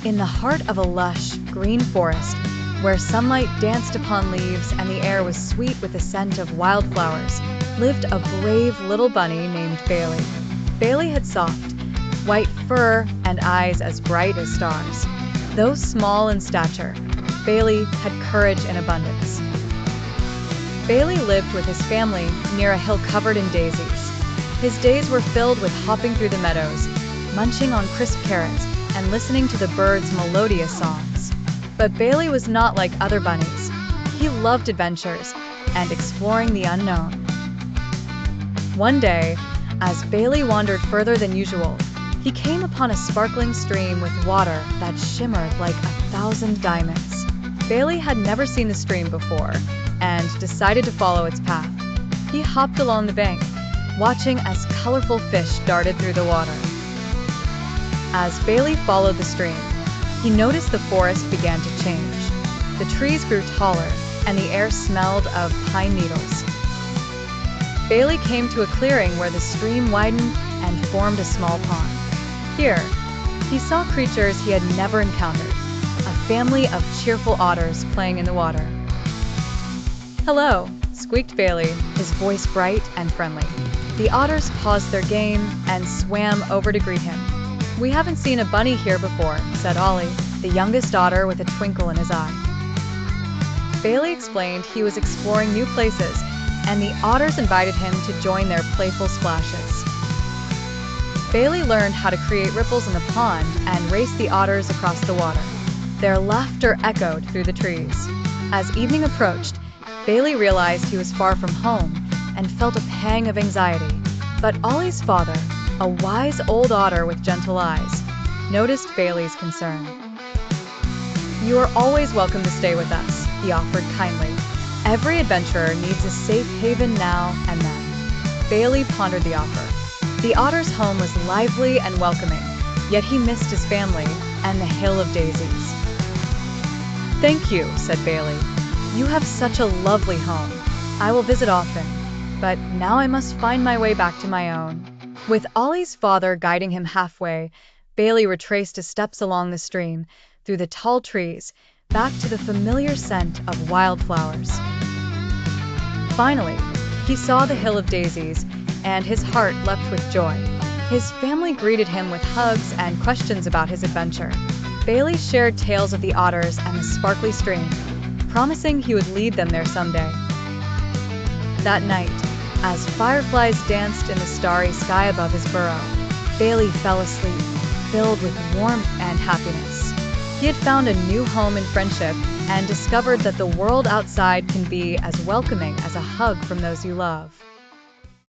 In the heart of a lush, green forest, where sunlight danced upon leaves and the air was sweet with the scent of wildflowers, lived a brave little bunny named Bailey. Bailey had soft, white fur and eyes as bright as stars. Though small in stature, Bailey had courage in abundance. Bailey lived with his family near a hill covered in daisies. His days were filled with hopping through the meadows, munching on crisp carrots, and listening to the birds' melodious songs. But Bailey was not like other bunnies. He loved adventures and exploring the unknown. One day, as Bailey wandered further than usual, he came upon a sparkling stream with water that shimmered like 1,000 diamonds. Bailey had never seen the stream before and decided to follow its path. He hopped along the bank, watching as colorful fish darted through the water. As Bailey followed the stream, he noticed the forest began to change. The trees grew taller, and the air smelled of pine needles. Bailey came to a clearing where the stream widened and formed a small pond. Here, he saw creatures he had never encountered, a family of cheerful otters playing in the water. "Hello," squeaked Bailey, his voice bright and friendly. The otters paused their game and swam over to greet him. "We haven't seen a bunny here before," said Ollie, the youngest otter with a twinkle in his eye. Bailey explained he was exploring new places, and the otters invited him to join their playful splashes. Bailey learned how to create ripples in the pond and race the otters across the water. Their laughter echoed through the trees. As evening approached, Bailey realized he was far from home and felt a pang of anxiety. But Ollie's father, a wise old otter with gentle eyes, noticed Bailey's concern. "You are always welcome to stay with us," he offered kindly. "Every adventurer needs a safe haven now and then." Bailey pondered the offer. The otter's home was lively and welcoming, yet he missed his family and the hill of daisies. "Thank you," said Bailey. "You have such a lovely home. I will visit often, but now I must find my way back to my own." With Ollie's father guiding him halfway, Bailey retraced his steps along the stream, through the tall trees, back to the familiar scent of wildflowers. Finally, he saw the hill of daisies, and his heart leapt with joy. His family greeted him with hugs and questions about his adventure. Bailey shared tales of the otters and the sparkly stream, promising he would lead them there someday. That night, as fireflies danced in the starry sky above his burrow, Bailey fell asleep, filled with warmth and happiness. He had found a new home in friendship and discovered that the world outside can be as welcoming as a hug from those you love.